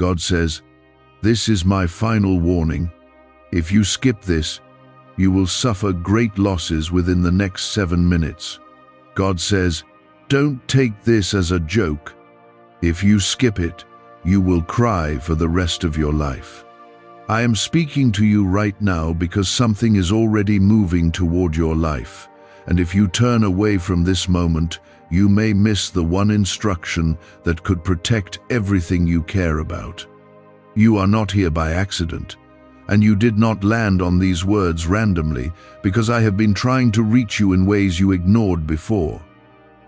God says, "This is my final warning. If you skip this, you will suffer great losses within the next 7 minutes." God says, "Don't take this as a joke. If you skip it, you will cry for the rest of your life." I am speaking to you right now because something is already moving toward your life, and if you turn away from this moment, you may miss the one instruction that could protect everything you care about. You are not here by accident, and you did not land on these words randomly because I have been trying to reach you in ways you ignored before.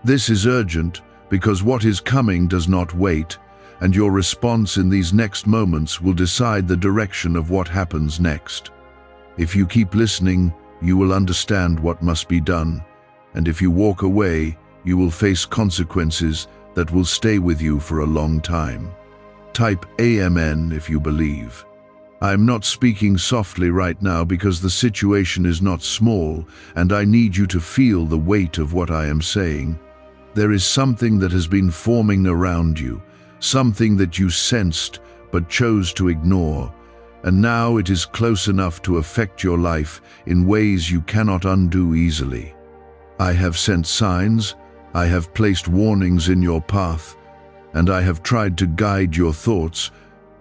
This is urgent because what is coming does not wait, and your response in these next moments will decide the direction of what happens next. If you keep listening, you will understand what must be done, and if you walk away, you will face consequences that will stay with you for a long time. Type Amen if you believe. I am not speaking softly right now because the situation is not small, and I need you to feel the weight of what I am saying. There is something that has been forming around you, something that you sensed but chose to ignore, and now it is close enough to affect your life in ways you cannot undo easily. I have sent signs, I have placed warnings in your path, and I have tried to guide your thoughts,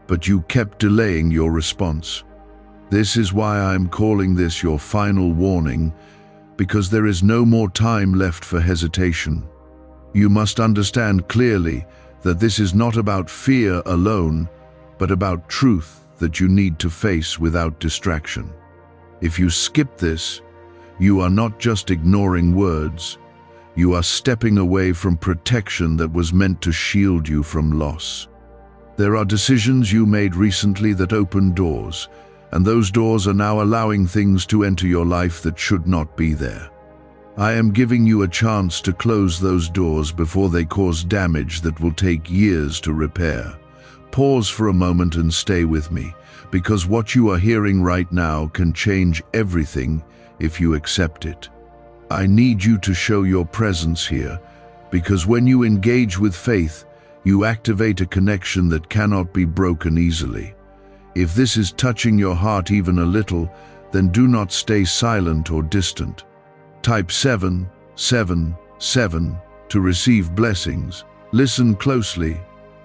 but you kept delaying your response. This is why I am calling this your final warning, because there is no more time left for hesitation. You must understand clearly that this is not about fear alone, but about truth that you need to face without distraction. If you skip this, you are not just ignoring words, you are stepping away from protection that was meant to shield you from loss. There are decisions you made recently that opened doors, and those doors are now allowing things to enter your life that should not be there. I am giving you a chance to close those doors before they cause damage that will take years to repair. Pause for a moment and stay with me, because what you are hearing right now can change everything if you accept it. I need you to show your presence here, because when you engage with faith, you activate a connection that cannot be broken easily. If this is touching your heart even a little, then do not stay silent or distant. Type 777 to receive blessings. Listen closely,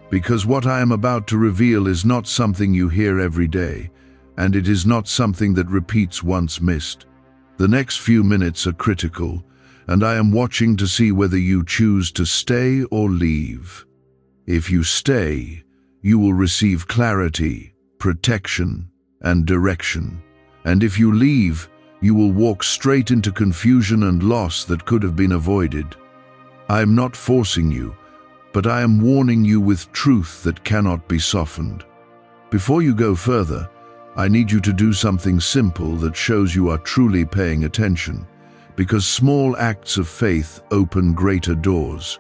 because what I am about to reveal is not something you hear every day, and it is not something that repeats once missed. The next few minutes are critical, and I am watching to see whether you choose to stay or leave. If you stay, you will receive clarity, protection, and direction. And if you leave, you will walk straight into confusion and loss that could have been avoided. I am not forcing you, but I am warning you with truth that cannot be softened. Before you go further, I need you to do something simple that shows you are truly paying attention, because small acts of faith open greater doors.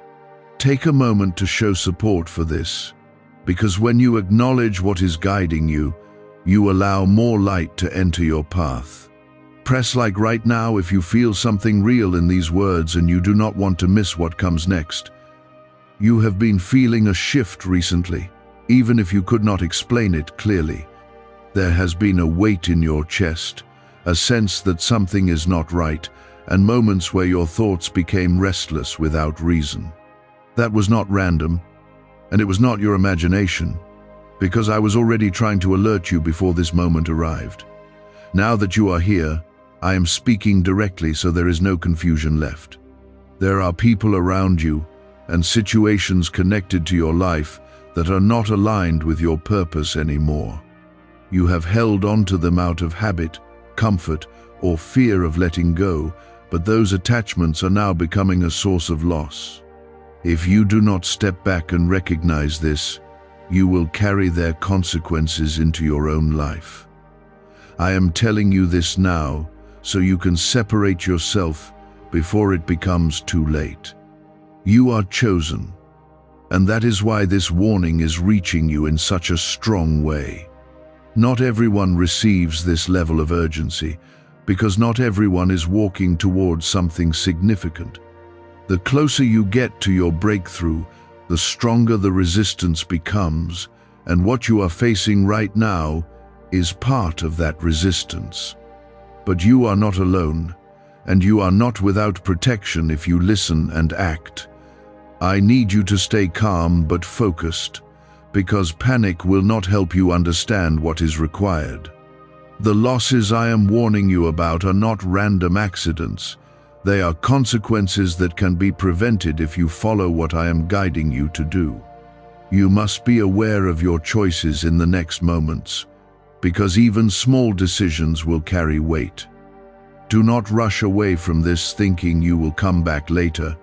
Take a moment to show support for this, because when you acknowledge what is guiding you, you allow more light to enter your path. Press like right now if you feel something real in these words and you do not want to miss what comes next. You have been feeling a shift recently, even if you could not explain it clearly. There has been a weight in your chest, a sense that something is not right, and moments where your thoughts became restless without reason. That was not random, and it was not your imagination, because I was already trying to alert you before this moment arrived. Now that you are here, I am speaking directly so there is no confusion left. There are people around you and situations connected to your life that are not aligned with your purpose anymore. You have held on to them out of habit, comfort, or fear of letting go, but those attachments are now becoming a source of loss. If you do not step back and recognize this, you will carry their consequences into your own life. I am telling you this now so you can separate yourself before it becomes too late. You are chosen, and that is why this warning is reaching you in such a strong way. Not everyone receives this level of urgency, because not everyone is walking towards something significant. The closer you get to your breakthrough, the stronger the resistance becomes, And what you are facing right now is part of that resistance. But you are not alone, and you are not without protection if you listen and act. I need you to stay calm but focused, because panic will not help you understand what is required. The losses I am warning you about are not random accidents. They are consequences that can be prevented if you follow what I am guiding you to do. You must be aware of your choices in the next moments, because even small decisions will carry weight. Do not rush away from this thinking you will come back later,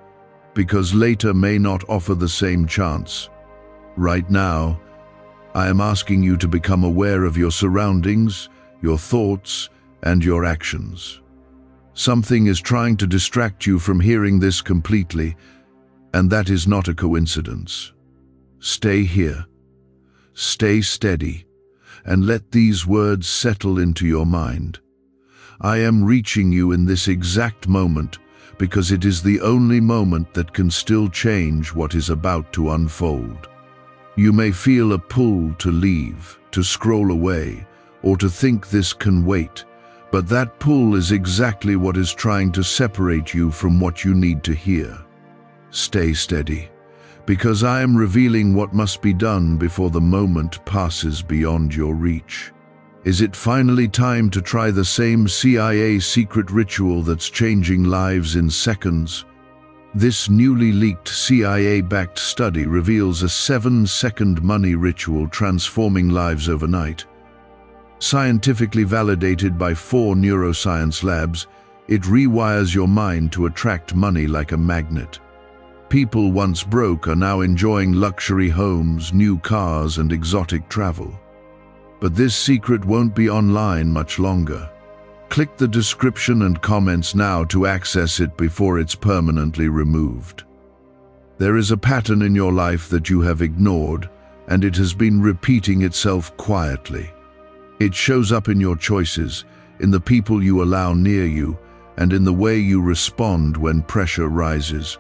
because later may not offer the same chance. Right now, I am asking you to become aware of your surroundings, your thoughts, and your actions. Something is trying to distract you from hearing this completely, and that is not a coincidence. Stay here, stay steady, and let these words settle into your mind. I am reaching you in this exact moment because it is the only moment that can still change what is about to unfold. You may feel a pull to leave, to scroll away, or to think this can wait, but that pull is exactly what is trying to separate you from what you need to hear. Stay steady, because I am revealing what must be done before the moment passes beyond your reach. Is it finally time to try the same CIA secret ritual that's changing lives in seconds? This newly leaked CIA-backed study reveals a 7-second money ritual transforming lives overnight. Scientifically validated by 4 neuroscience labs, it rewires your mind to attract money like a magnet. People once broke are now enjoying luxury homes, new cars, and exotic travel. But this secret won't be online much longer. Click the description and comments now to access it before it's permanently removed. There is a pattern in your life that you have ignored, and it has been repeating itself quietly. It shows up in your choices, in the people you allow near you, and in the way you respond when pressure rises.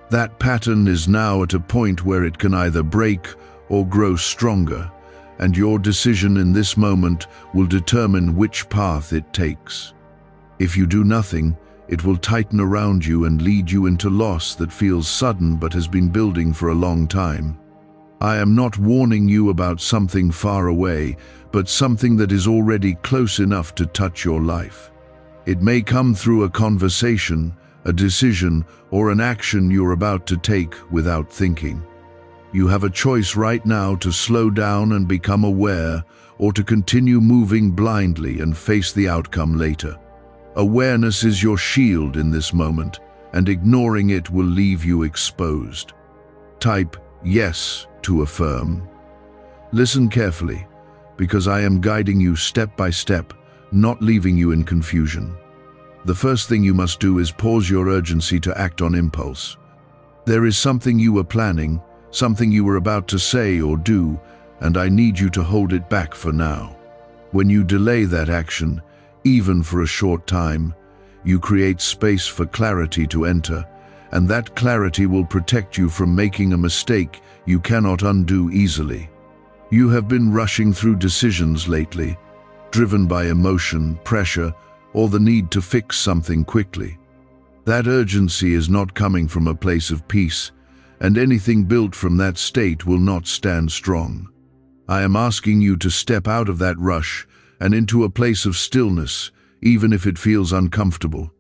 That pattern is now at a point where it can either break or grow stronger, and your decision in this moment will determine which path it takes. If you do nothing, it will tighten around you and lead you into loss that feels sudden but has been building for a long time. I am not warning you about something far away, but something that is already close enough to touch your life. It may come through a conversation, a decision, or an action you're about to take without thinking. You have a choice right now to slow down and become aware, or to continue moving blindly and face the outcome later. Awareness is your shield in this moment, and ignoring it will leave you exposed. Type yes to affirm. Listen carefully, because I am guiding you step by step, not leaving you in confusion. The first thing you must do is pause your urgency to act on impulse. There is something you were planning, something you were about to say or do, and I need you to hold it back for now. When you delay that action, even for a short time, you create space for clarity to enter, and that clarity will protect you from making a mistake you cannot undo easily. You have been rushing through decisions lately, driven by emotion, pressure, or the need to fix something quickly. That urgency is not coming from a place of peace, and anything built from that state will not stand strong. I am asking you to step out of that rush and into a place of stillness, even if it feels uncomfortable.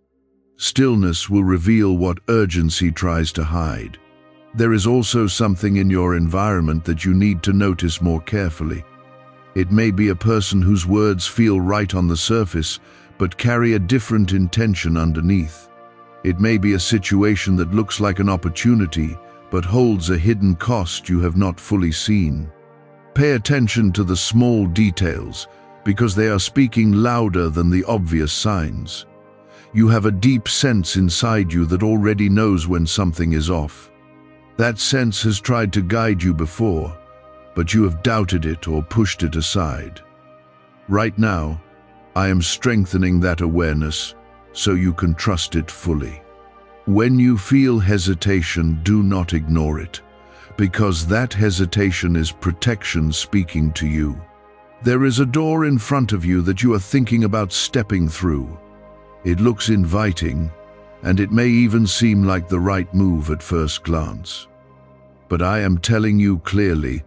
Stillness will reveal what urgency tries to hide. There is also something in your environment that you need to notice more carefully. It may be a person whose words feel right on the surface, but carry a different intention underneath. It may be a situation that looks like an opportunity, but holds a hidden cost you have not fully seen. Pay attention to the small details, because they are speaking louder than the obvious signs. You have a deep sense inside you that already knows when something is off. That sense has tried to guide you before, but you have doubted it or pushed it aside. Right now, I am strengthening that awareness so you can trust it fully. When you feel hesitation, do not ignore it, because that hesitation is protection speaking to you. There is a door in front of you that you are thinking about stepping through. It looks inviting, and it may even seem like the right move at first glance. But I am telling you clearly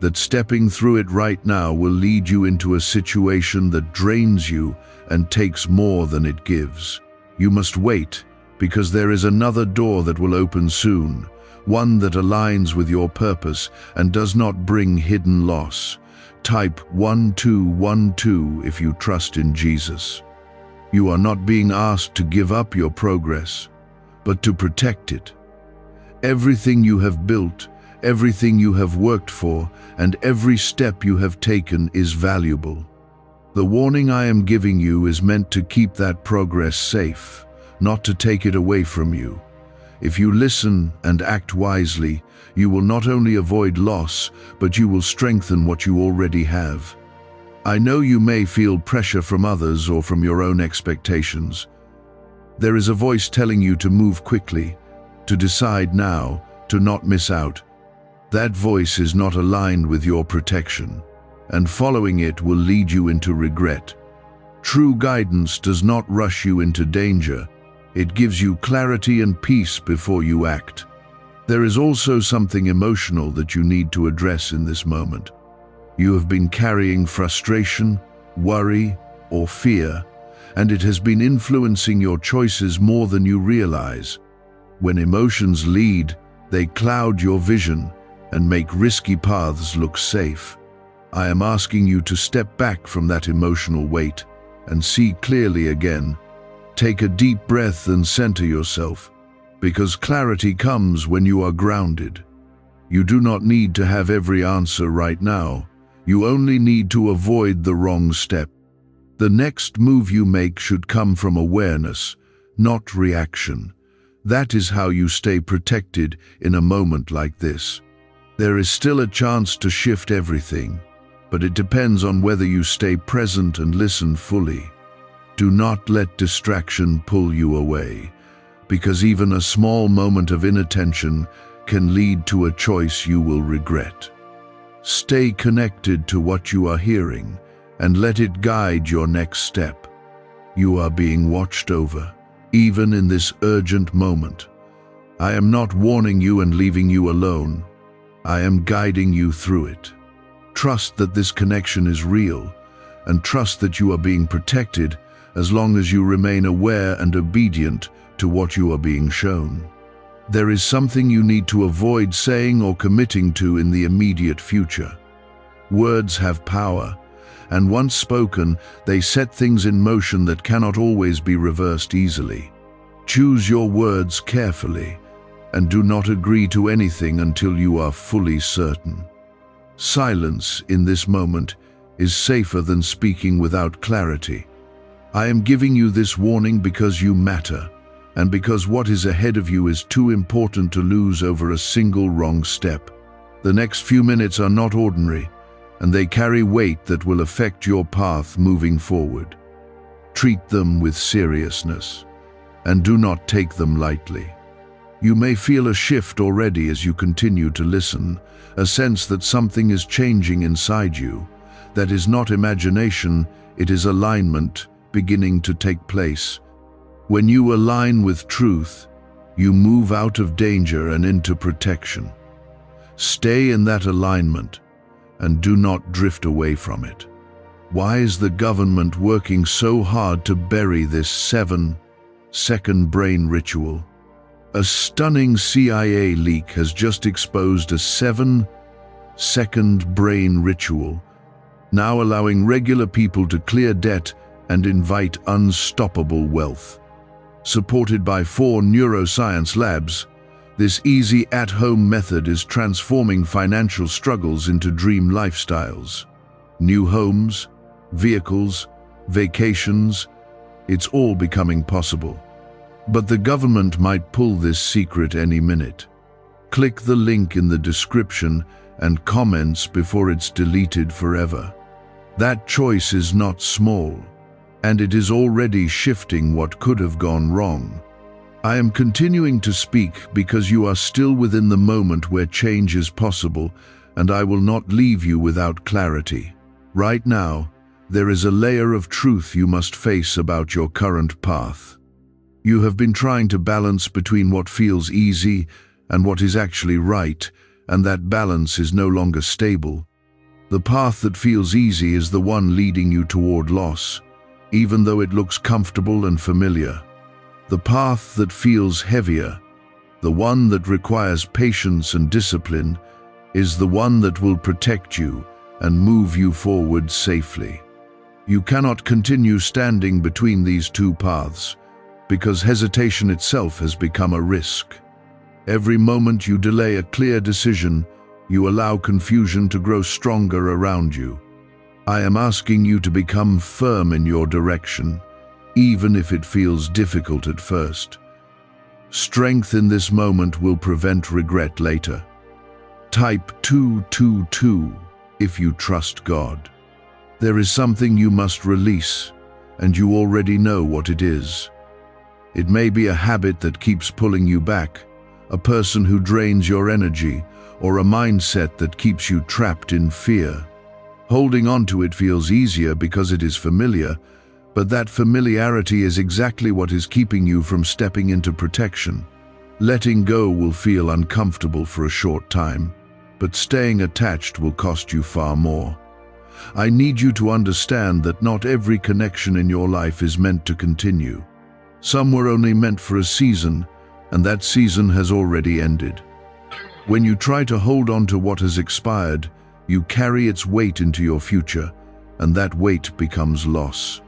that stepping through it right now will lead you into a situation that drains you and takes more than it gives. You must wait, because there is another door that will open soon, one that aligns with your purpose and does not bring hidden loss. Type 1212 if you trust in Jesus. You are not being asked to give up your progress, but to protect it. Everything you have built, everything you have worked for, and every step you have taken is valuable. The warning I am giving you is meant to keep that progress safe, not to take it away from you. If you listen and act wisely, you will not only avoid loss, but you will strengthen what you already have. I know you may feel pressure from others or from your own expectations. There is a voice telling you to move quickly, to decide now, to not miss out. That voice is not aligned with your protection, and following it will lead you into regret. True guidance does not rush you into danger. It gives you clarity and peace before you act. There is also something emotional that you need to address in this moment. You have been carrying frustration, worry, or fear, and it has been influencing your choices more than you realize. When emotions lead, they cloud your vision and make risky paths look safe. I am asking you to step back from that emotional weight and see clearly again. Take a deep breath and center yourself, because clarity comes when you are grounded. You do not need to have every answer right now. You only need to avoid the wrong step. The next move you make should come from awareness, not reaction. That is how you stay protected in a moment like this. There is still a chance to shift everything, but it depends on whether you stay present and listen fully. Do not let distraction pull you away, because even a small moment of inattention can lead to a choice you will regret. Stay connected to what you are hearing and let it guide your next step. You are being watched over, even in this urgent moment. I am not warning you and leaving you alone. I am guiding you through it. Trust that this connection is real, and trust that you are being protected as long as you remain aware and obedient to what you are being shown. There is something you need to avoid saying or committing to in the immediate future. Words have power, and once spoken, they set things in motion that cannot always be reversed easily. Choose your words carefully, and do not agree to anything until you are fully certain. Silence in this moment is safer than speaking without clarity. I am giving you this warning because you matter, and because what is ahead of you is too important to lose over a single wrong step. The next few minutes are not ordinary, and they carry weight that will affect your path moving forward. Treat them with seriousness, and do not take them lightly. You may feel a shift already as you continue to listen, a sense that something is changing inside you. That is not imagination, it is alignment beginning to take place. When you align with truth, you move out of danger and into protection. Stay in that alignment and do not drift away from it. Why is the government working so hard to bury this 7-second brain ritual? A stunning CIA leak has just exposed a 7-second brain ritual, now allowing regular people to clear debt and invite unstoppable wealth. Supported by 4 neuroscience labs, this easy at-home method is transforming financial struggles into dream lifestyles. New homes, vehicles, vacations, it's all becoming possible. But the government might pull this secret any minute. Click the link in the description and comments before it's deleted forever. That choice is not small, and it is already shifting what could have gone wrong. I am continuing to speak because you are still within the moment where change is possible, and I will not leave you without clarity. Right now, there is a layer of truth you must face about your current path. You have been trying to balance between what feels easy and what is actually right, and that balance is no longer stable. The path that feels easy is the one leading you toward loss, even though it looks comfortable and familiar. The path that feels heavier, the one that requires patience and discipline, is the one that will protect you and move you forward safely. You cannot continue standing between these two paths, because hesitation itself has become a risk. Every moment you delay a clear decision, you allow confusion to grow stronger around you. I am asking you to become firm in your direction, even if it feels difficult at first. Strength in this moment will prevent regret later. Type 222 if you trust God. There is something you must release, and you already know what it is. It may be a habit that keeps pulling you back, a person who drains your energy, or a mindset that keeps you trapped in fear. Holding on to it feels easier because it is familiar, but that familiarity is exactly what is keeping you from stepping into protection. Letting go will feel uncomfortable for a short time, but staying attached will cost you far more. I need you to understand that not every connection in your life is meant to continue. Some were only meant for a season, and that season has already ended. When you try to hold on to what has expired, you carry its weight into your future, and that weight becomes loss.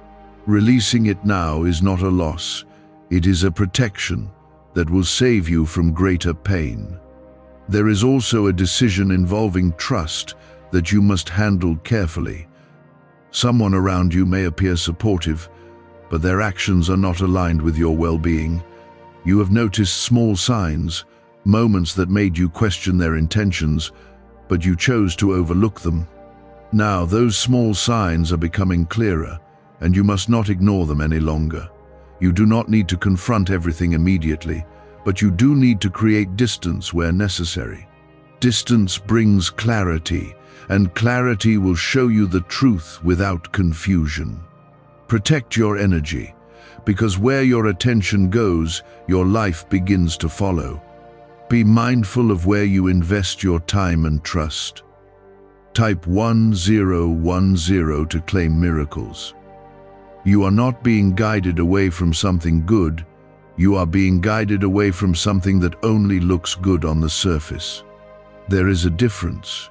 Releasing it now is not a loss, it is a protection that will save you from greater pain. There is also a decision involving trust that you must handle carefully. Someone around you may appear supportive, but their actions are not aligned with your well-being. You have noticed small signs, moments that made you question their intentions, but you chose to overlook them. Now those small signs are becoming clearer, and you must not ignore them any longer. You do not need to confront everything immediately, but you do need to create distance where necessary. Distance brings clarity, and clarity will show you the truth without confusion. Protect your energy, because where your attention goes, your life begins to follow. Be mindful of where you invest your time and trust. Type 1010 to claim miracles. You are not being guided away from something good, you are being guided away from something that only looks good on the surface. There is a difference,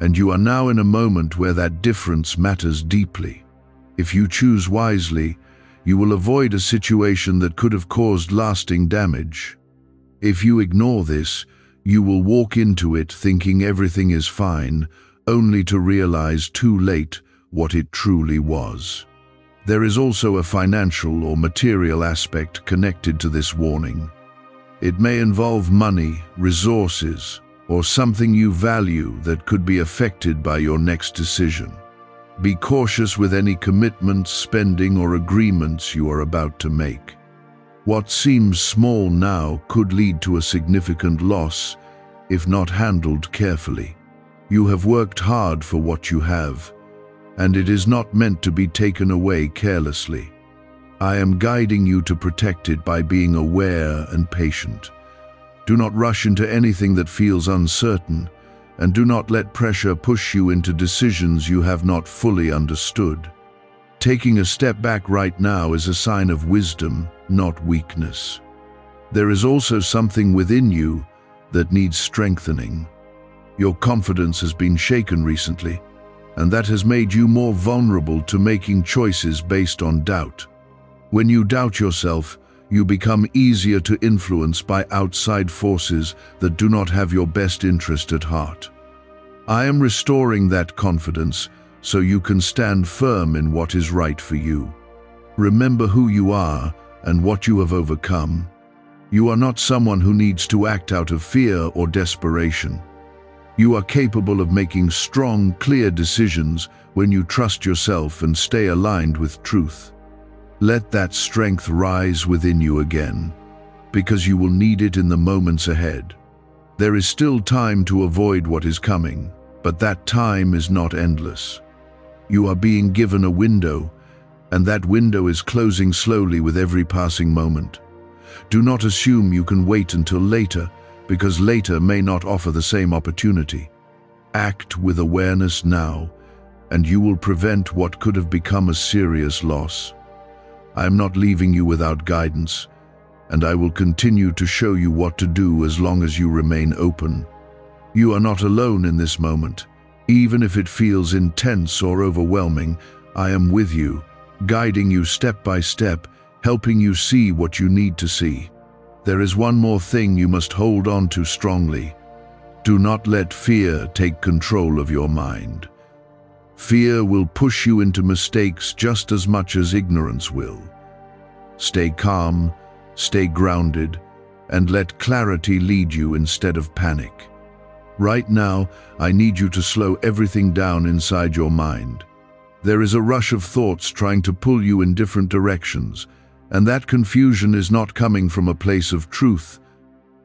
and you are now in a moment where that difference matters deeply. If you choose wisely, you will avoid a situation that could have caused lasting damage. If you ignore this, you will walk into it thinking everything is fine, only to realize too late what it truly was. There is also a financial or material aspect connected to this warning. It may involve money, resources, or something you value that could be affected by your next decision. Be cautious with any commitments, spending, or agreements you are about to make. What seems small now could lead to a significant loss if not handled carefully. You have worked hard for what you have, and it is not meant to be taken away carelessly. I am guiding you to protect it by being aware and patient. Do not rush into anything that feels uncertain, and do not let pressure push you into decisions you have not fully understood. Taking a step back right now is a sign of wisdom, not weakness. There is also something within you that needs strengthening. Your confidence has been shaken recently, and that has made you more vulnerable to making choices based on doubt. When you doubt yourself, you become easier to influence by outside forces that do not have your best interest at heart. I am restoring that confidence so you can stand firm in what is right for you. Remember who you are and what you have overcome. You are not someone who needs to act out of fear or desperation. You are capable of making strong, clear decisions when you trust yourself and stay aligned with truth. Let that strength rise within you again. because you will need it in the moments ahead. There is still time to avoid what is coming, but that time is not endless. You are being given a window, and that window is closing slowly with every passing moment. Do not assume you can wait until later, because later may not offer the same opportunity. Act with awareness now, and you will prevent what could have become a serious loss. I am not leaving you without guidance, and I will continue to show you what to do as long as you remain open. You are not alone in this moment. Even if it feels intense or overwhelming, I am with you, guiding you step by step, helping you see what you need to see. There is one more thing you must hold on to strongly. Do not let fear take control of your mind. Fear will push you into mistakes just as much as ignorance will. Stay calm, stay grounded, and let clarity lead you instead of panic. Right now, I need you to slow everything down inside your mind. There is a rush of thoughts trying to pull you in different directions, and that confusion is not coming from a place of truth.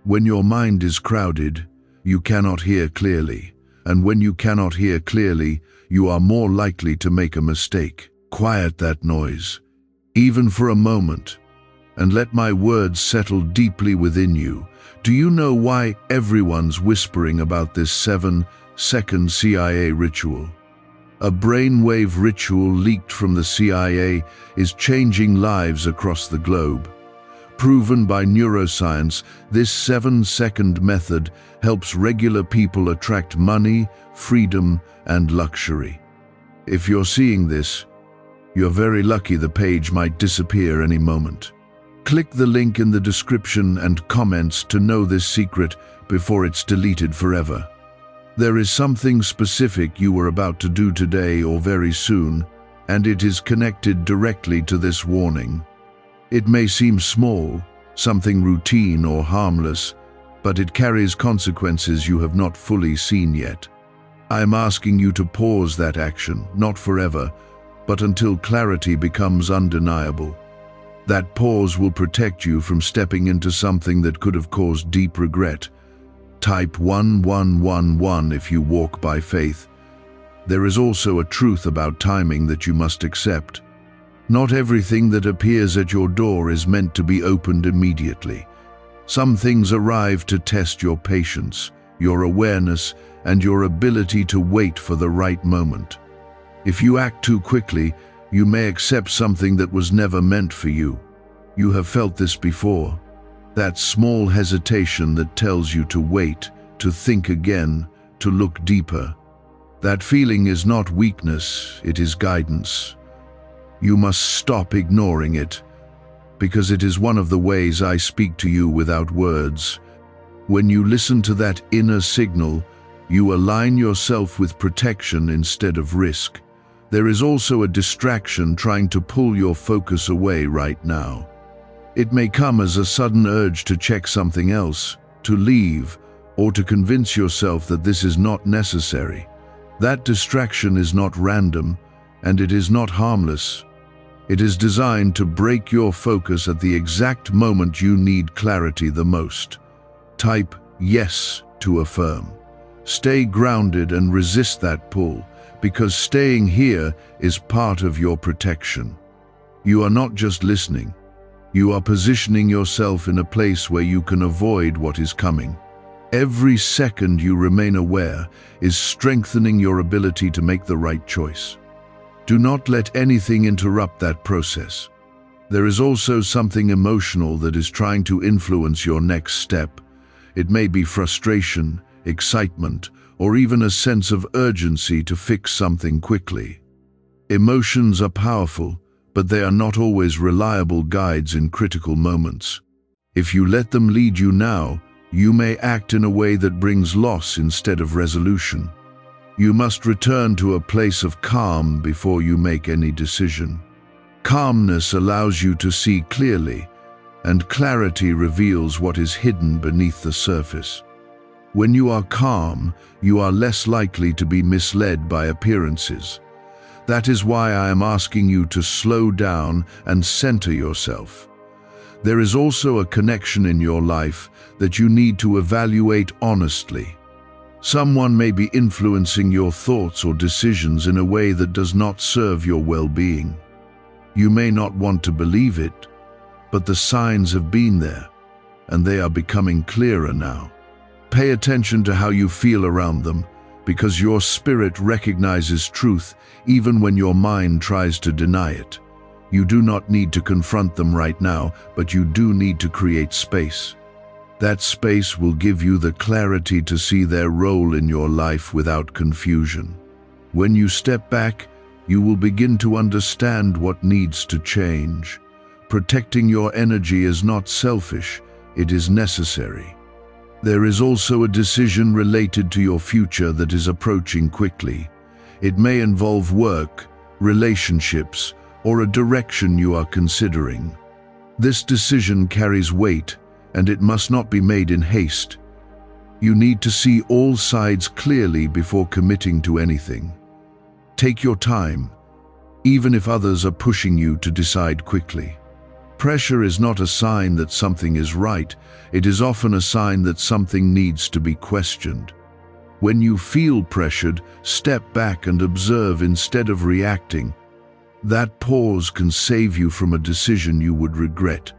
When your mind is crowded, you cannot hear clearly, and when you cannot hear clearly, you are more likely to make a mistake. Quiet that noise, even for a moment, and let my words settle deeply within you. Do you know why everyone's whispering about this 7-second CIA ritual? A brainwave ritual leaked from the CIA is changing lives across the globe. Proven by neuroscience, this 7-second method helps regular people attract money, freedom, and luxury. If you're seeing this, you're very lucky. The page might disappear any moment. Click the link in the description and comments to know this secret before it's deleted forever. There is something specific you are about to do today or very soon, and it is connected directly to this warning. It may seem small, something routine or harmless, but it carries consequences you have not fully seen yet. I am asking you to pause that action, not forever, but until clarity becomes undeniable. That pause will protect you from stepping into something that could have caused deep regret. Type 1111 if you walk by faith. There is also a truth about timing that you must accept. Not everything that appears at your door is meant to be opened immediately. Some things arrive to test your patience, your awareness, and your ability to wait for the right moment. If you act too quickly, you may accept something that was never meant for you. You have felt this before. That small hesitation that tells you to wait, to think again, to look deeper. That feeling is not weakness, it is guidance. You must stop ignoring it, because it is one of the ways I speak to you without words. When you listen to that inner signal, you align yourself with protection instead of risk. There is also a distraction trying to pull your focus away right now. It may come as a sudden urge to check something else, to leave, or to convince yourself that this is not necessary. That distraction is not random, and it is not harmless. It is designed to break your focus at the exact moment you need clarity the most. Type yes to affirm. Stay grounded and resist that pull, because staying here is part of your protection. You are not just listening. You are positioning yourself in a place where you can avoid what is coming. Every second you remain aware is strengthening your ability to make the right choice. Do not let anything interrupt that process. There is also something emotional that is trying to influence your next step. It may be frustration, excitement, or even a sense of urgency to fix something quickly. Emotions are powerful, but they are not always reliable guides in critical moments. If you let them lead you now, you may act in a way that brings loss instead of resolution. You must return to a place of calm before you make any decision. Calmness allows you to see clearly, and clarity reveals what is hidden beneath the surface. When you are calm, you are less likely to be misled by appearances. That is why I am asking you to slow down and center yourself. There is also a connection in your life that you need to evaluate honestly. Someone may be influencing your thoughts or decisions in a way that does not serve your well-being. You may not want to believe it, but the signs have been there, and they are becoming clearer now. Pay attention to how you feel around them, because your spirit recognizes truth even when your mind tries to deny it. You do not need to confront them right now, but you do need to create space. That space will give you the clarity to see their role in your life without confusion. When you step back, you will begin to understand what needs to change. Protecting your energy is not selfish, it is necessary. There is also a decision related to your future that is approaching quickly. It may involve work, relationships, or a direction you are considering. This decision carries weight, and it must not be made in haste. You need to see all sides clearly before committing to anything. Take your time, even if others are pushing you to decide quickly. Pressure is not a sign that something is right, it is often a sign that something needs to be questioned. When you feel pressured, step back and observe instead of reacting. That pause can save you from a decision you would regret.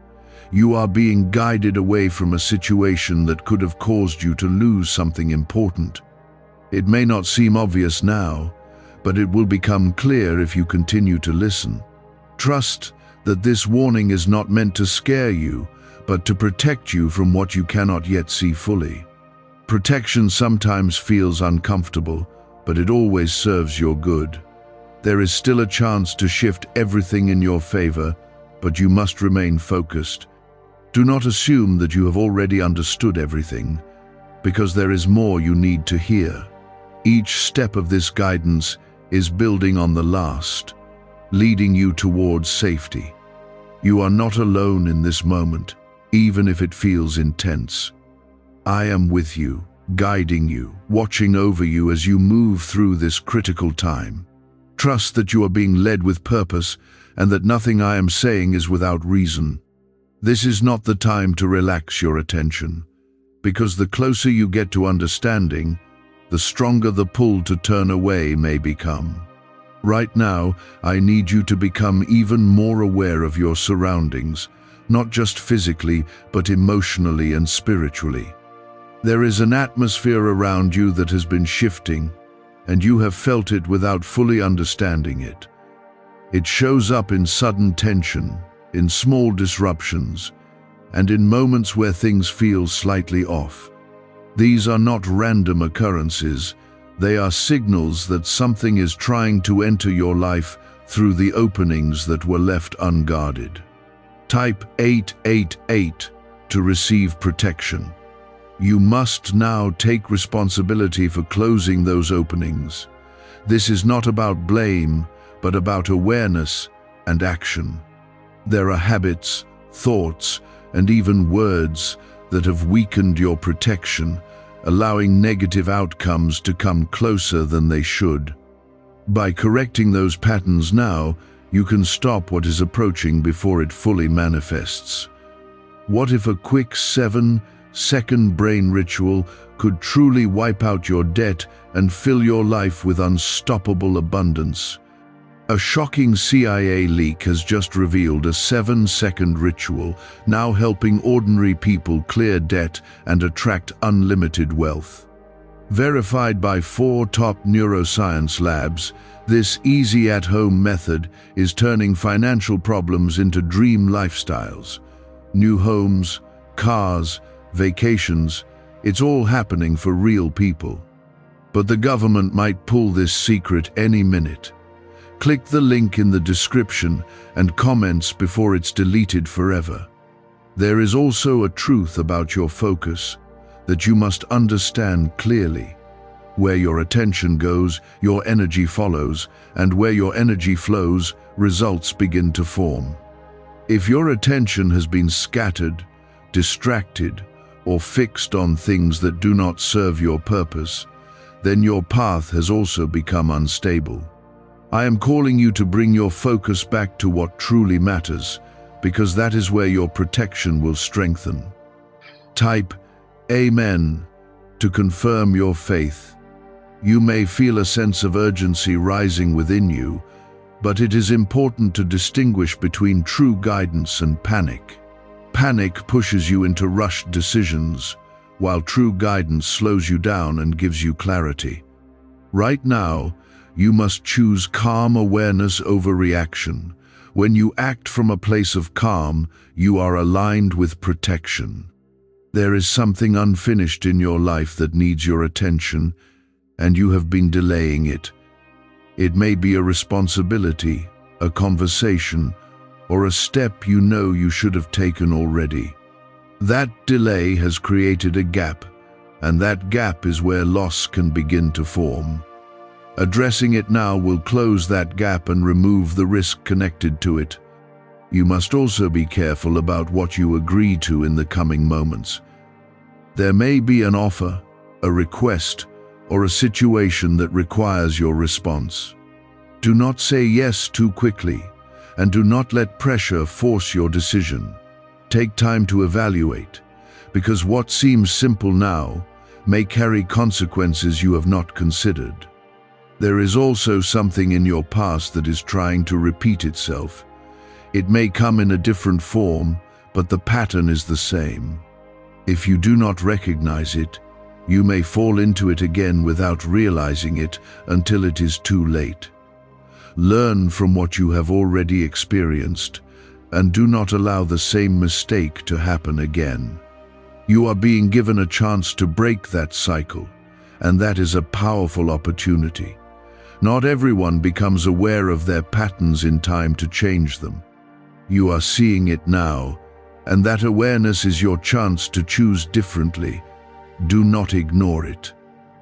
You are being guided away from a situation that could have caused you to lose something important. It may not seem obvious now, but it will become clear if you continue to listen. Trust that this warning is not meant to scare you, but to protect you from what you cannot yet see fully. Protection sometimes feels uncomfortable, but it always serves your good. There is still a chance to shift everything in your favor, but you must remain focused. Do not assume that you have already understood everything, because there is more you need to hear. Each step of this guidance is building on the last, leading you towards safety. You are not alone in this moment, even if it feels intense. I am with you, guiding you, watching over you as you move through this critical time. Trust that you are being led with purpose and that nothing I am saying is without reason. This is not the time to relax your attention, because the closer you get to understanding, the stronger the pull to turn away may become. Right now, I need you to become even more aware of your surroundings, not just physically, but emotionally and spiritually. There is an atmosphere around you that has been shifting, and you have felt it without fully understanding it. It shows up in sudden tension, in small disruptions, and in moments where things feel slightly off. These are not random occurrences, they are signals that something is trying to enter your life through the openings that were left unguarded. Type 888 to receive protection. You must now take responsibility for closing those openings. This is not about blame, but about awareness and action. There are habits, thoughts, and even words that have weakened your protection, allowing negative outcomes to come closer than they should. By correcting those patterns now, you can stop what is approaching before it fully manifests. What if a quick 7-second brain ritual could truly wipe out your debt and fill your life with unstoppable abundance? A shocking CIA leak has just revealed a 7-second ritual now helping ordinary people clear debt and attract unlimited wealth. Verified by 4 top neuroscience labs, this easy at-home method is turning financial problems into dream lifestyles. New homes, cars, vacations, it's all happening for real people. But the government might pull this secret any minute. Click the link in the description and comments before it's deleted forever. There is also a truth about your focus that you must understand clearly. Where your attention goes, your energy follows, and where your energy flows, results begin to form. If your attention has been scattered, distracted, or fixed on things that do not serve your purpose, then your path has also become unstable. I am calling you to bring your focus back to what truly matters, because that is where your protection will strengthen. Type Amen to confirm your faith. You may feel a sense of urgency rising within you, but it is important to distinguish between true guidance and panic. Panic pushes you into rushed decisions, while true guidance slows you down and gives you clarity. Right now, you must choose calm awareness over reaction. When you act from a place of calm, you are aligned with protection. There is something unfinished in your life that needs your attention, and you have been delaying it. It may be a responsibility, a conversation, or a step you know you should have taken already. That delay has created a gap, and that gap is where loss can begin to form. Addressing it now will close that gap and remove the risk connected to it. You must also be careful about what you agree to in the coming moments. There may be an offer, a request, or a situation that requires your response. Do not say yes too quickly, and do not let pressure force your decision. Take time to evaluate, because what seems simple now may carry consequences you have not considered. There is also something in your past that is trying to repeat itself. It may come in a different form, but the pattern is the same. If you do not recognize it, you may fall into it again without realizing it until it is too late. Learn from what you have already experienced, and do not allow the same mistake to happen again. You are being given a chance to break that cycle, and that is a powerful opportunity. Not everyone becomes aware of their patterns in time to change them. You are seeing it now, and that awareness is your chance to choose differently. Do not ignore it.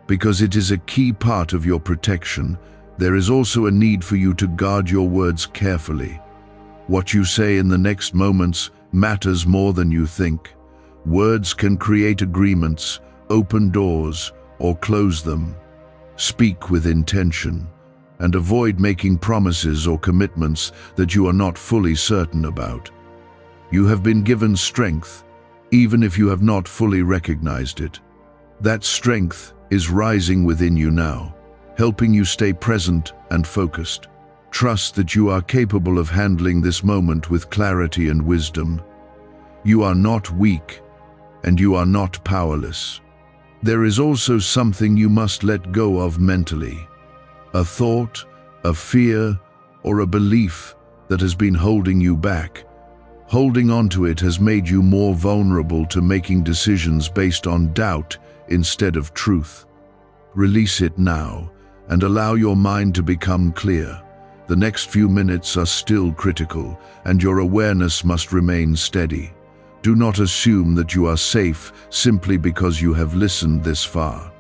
Because it is a key part of your protection, there is also a need for you to guard your words carefully. What you say in the next moments matters more than you think. Words can create agreements, open doors, or close them. Speak with intention, and avoid making promises or commitments that you are not fully certain about. You have been given strength, even if you have not fully recognized it. That strength is rising within you now, helping you stay present and focused. Trust that you are capable of handling this moment with clarity and wisdom. You are not weak, and you are not powerless. There is also something you must let go of mentally. A thought, a fear, or a belief that has been holding you back. Holding on to it has made you more vulnerable to making decisions based on doubt instead of truth. Release it now and allow your mind to become clear. The next few minutes are still critical, and your awareness must remain steady. Do not assume that you are safe simply because you have listened this far.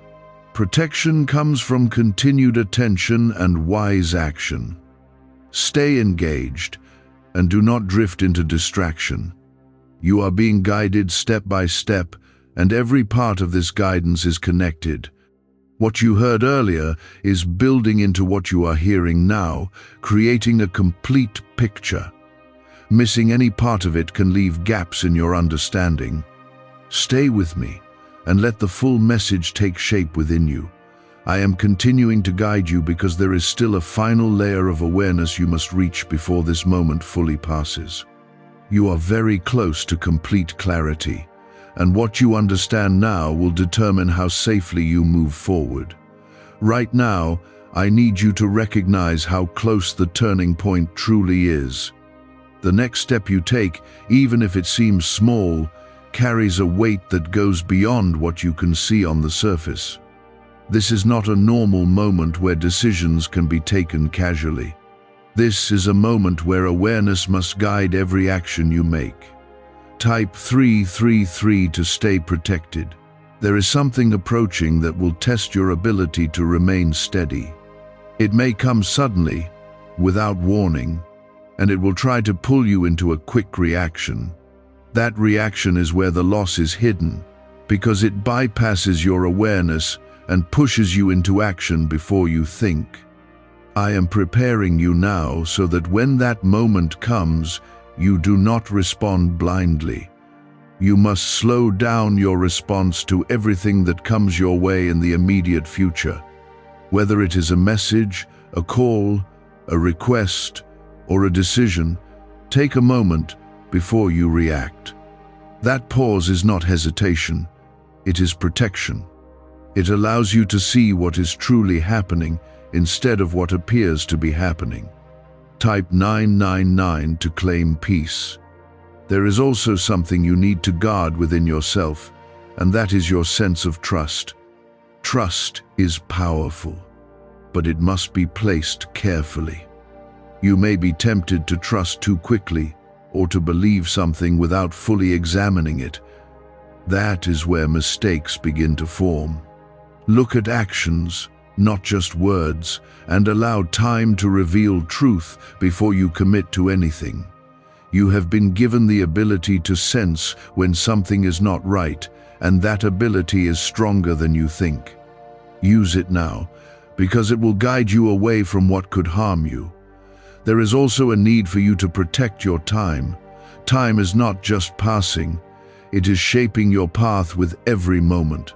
Protection comes from continued attention and wise action. Stay engaged and do not drift into distraction. You are being guided step by step, and every part of this guidance is connected. What you heard earlier is building into what you are hearing now, creating a complete picture. Missing any part of it can leave gaps in your understanding. Stay with me and let the full message take shape within you. I am continuing to guide you because there is still a final layer of awareness you must reach before this moment fully passes. You are very close to complete clarity, and what you understand now will determine how safely you move forward. Right now, I need you to recognize how close the turning point truly is. The next step you take, even if it seems small, carries a weight that goes beyond what you can see on the surface. This is not a normal moment where decisions can be taken casually. This is a moment where awareness must guide every action you make. Type 333 to stay protected. There is something approaching that will test your ability to remain steady. It may come suddenly, without warning, and it will try to pull you into a quick reaction. That reaction is where the loss is hidden, because it bypasses your awareness and pushes you into action before you think. I am preparing you now so that when that moment comes, you do not respond blindly. You must slow down your response to everything that comes your way in the immediate future. Whether it is a message, a call, a request, or a decision, take a moment before you react. That pause is not hesitation, it is protection. It allows you to see what is truly happening instead of what appears to be happening. Type 999 to claim peace. There is also something you need to guard within yourself, and that is your sense of trust. Trust is powerful, but it must be placed carefully. You may be tempted to trust too quickly or to believe something without fully examining it. That is where mistakes begin to form. Look at actions, not just words, and allow time to reveal truth before you commit to anything. You have been given the ability to sense when something is not right, and that ability is stronger than you think. Use it now, because it will guide you away from what could harm you. There is also a need for you to protect your time. Time is not just passing, it is shaping your path with every moment.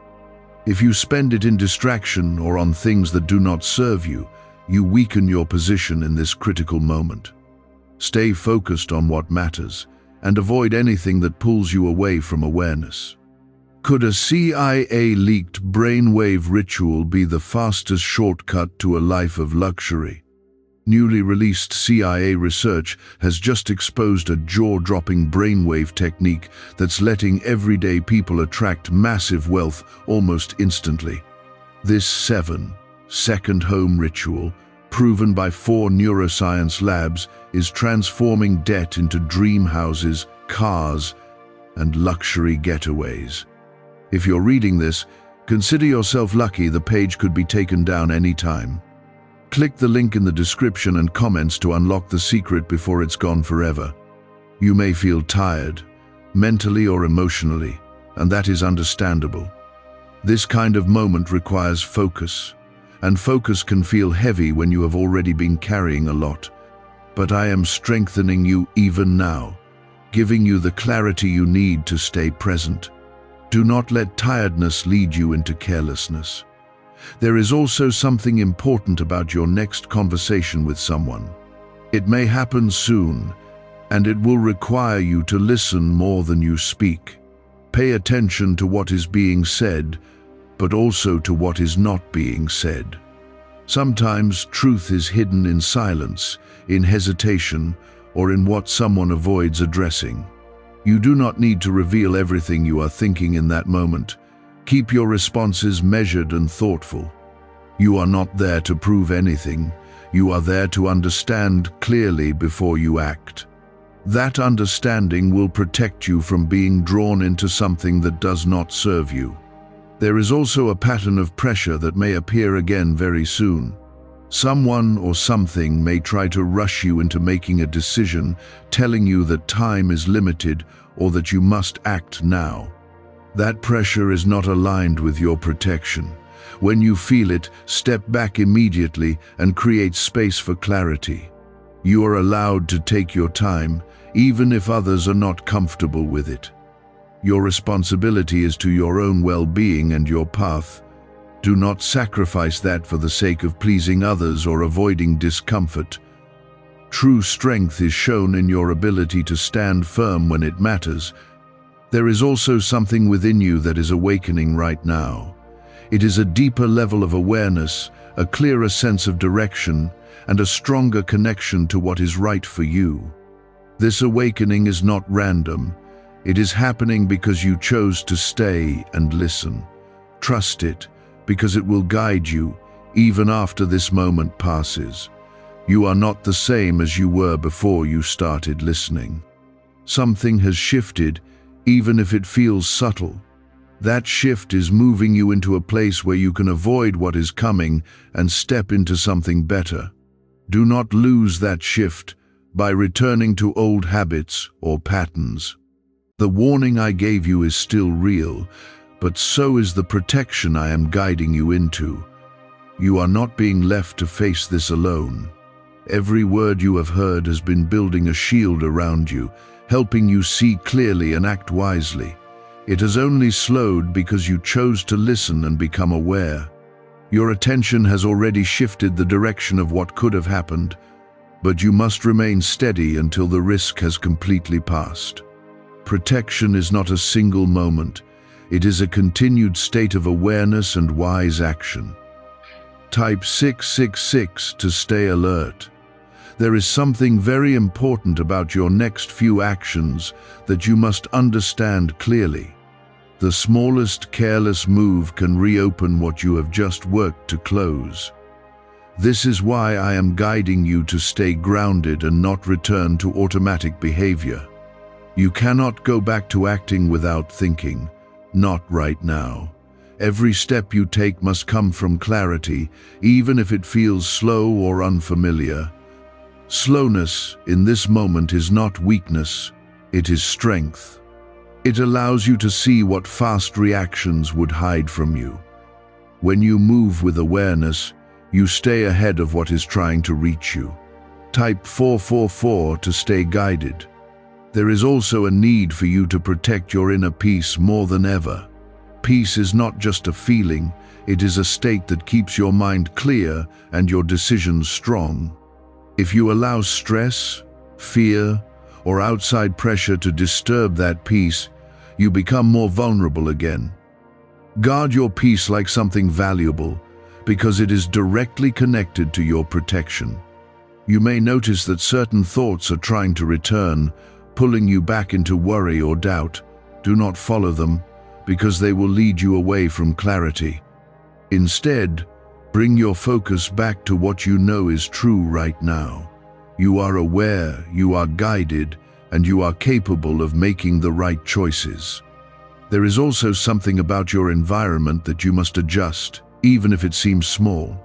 If you spend it in distraction or on things that do not serve you, you weaken your position in this critical moment. Stay focused on what matters and avoid anything that pulls you away from awareness. Could a CIA-leaked brainwave ritual be the fastest shortcut to a life of luxury? Newly released CIA research has just exposed a jaw-dropping brainwave technique that's letting everyday people attract massive wealth almost instantly. This 7-second home ritual, proven by 4 neuroscience labs, is transforming debt into dream houses, cars, and luxury getaways. If you're reading this, consider yourself lucky. The page could be taken down anytime. Click the link in the description and comments to unlock the secret before it's gone forever. You may feel tired, mentally or emotionally, and that is understandable. This kind of moment requires focus, and focus can feel heavy when you have already been carrying a lot. But I am strengthening you even now, giving you the clarity you need to stay present. Do not let tiredness lead you into carelessness. There is also something important about your next conversation with someone. It may happen soon, and it will require you to listen more than you speak. Pay attention to what is being said, but also to what is not being said. Sometimes truth is hidden in silence, in hesitation, or in what someone avoids addressing. You do not need to reveal everything you are thinking in that moment. Keep your responses measured and thoughtful. You are not there to prove anything. You are there to understand clearly before you act. That understanding will protect you from being drawn into something that does not serve you. There is also a pattern of pressure that may appear again very soon. Someone or something may try to rush you into making a decision, telling you that time is limited or that you must act now. That pressure is not aligned with your protection. When you feel it, step back immediately and create space for clarity. You are allowed to take your time, even if others are not comfortable with it. Your responsibility is to your own well-being and your path. Do not sacrifice that for the sake of pleasing others or avoiding discomfort. True strength is shown in your ability to stand firm when it matters. There is also something within you that is awakening right now. It is a deeper level of awareness, a clearer sense of direction, and a stronger connection to what is right for you. This awakening is not random. It is happening because you chose to stay and listen. Trust it, because it will guide you, even after this moment passes. You are not the same as you were before you started listening. Something has shifted, even if it feels subtle. That shift is moving you into a place where you can avoid what is coming and step into something better. Do not lose that shift by returning to old habits or patterns. The warning I gave you is still real, but so is the protection I am guiding you into. You are not being left to face this alone. Every word you have heard has been building a shield around you, helping you see clearly and act wisely. It has only slowed because you chose to listen and become aware. Your attention has already shifted the direction of what could have happened, but you must remain steady until the risk has completely passed. Protection is not a single moment. It is a continued state of awareness and wise action. Type 666 to stay alert. There is something very important about your next few actions that you must understand clearly. The smallest careless move can reopen what you have just worked to close. This is why I am guiding you to stay grounded and not return to automatic behavior. You cannot go back to acting without thinking, not right now. Every step you take must come from clarity, even if it feels slow or unfamiliar. Slowness in this moment is not weakness, it is strength. It allows you to see what fast reactions would hide from you. When you move with awareness, you stay ahead of what is trying to reach you. Type 444 to stay guided. There is also a need for you to protect your inner peace more than ever. Peace is not just a feeling, it is a state that keeps your mind clear and your decisions strong. If you allow stress, fear, or outside pressure to disturb that peace, you become more vulnerable again. Guard your peace like something valuable, because it is directly connected to your protection. You may notice that certain thoughts are trying to return, pulling you back into worry or doubt. Do not follow them, because they will lead you away from clarity. Instead, bring your focus back to what you know is true right now. You are aware, you are guided, and you are capable of making the right choices. There is also something about your environment that you must adjust, even if it seems small.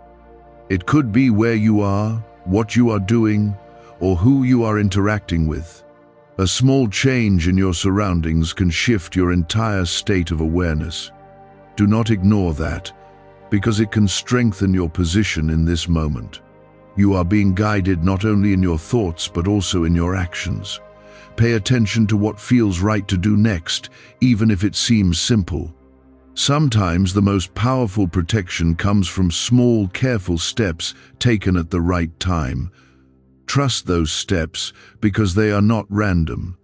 It could be where you are, what you are doing, or who you are interacting with. A small change in your surroundings can shift your entire state of awareness. Do not ignore that, because it can strengthen your position in this moment. You are being guided not only in your thoughts but also in your actions. Pay attention to what feels right to do next, even if it seems simple. Sometimes the most powerful protection comes from small, careful steps taken at the right time. Trust those steps because they are not random.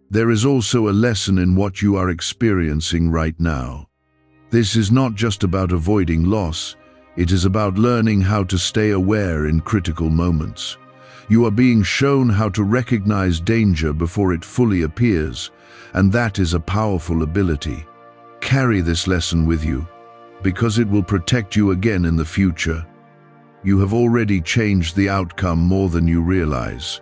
There is also a lesson in what you are experiencing right now. This is not just about avoiding loss, it is about learning how to stay aware in critical moments. You are being shown how to recognize danger before it fully appears, and that is a powerful ability. Carry this lesson with you, because it will protect you again in the future. You have already changed the outcome more than you realize.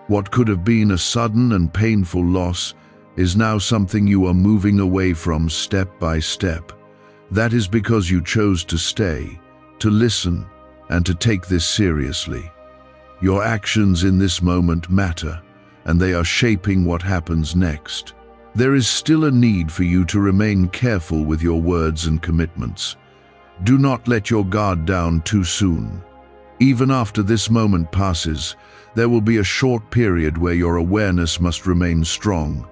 What could have been a sudden and painful loss is now something you are moving away from step by step. That is because you chose to stay, to listen, and to take this seriously. Your actions in this moment matter, and they are shaping what happens next. There is still a need for you to remain careful with your words and commitments. Do not let your guard down too soon. Even after this moment passes, there will be a short period where your awareness must remain strong.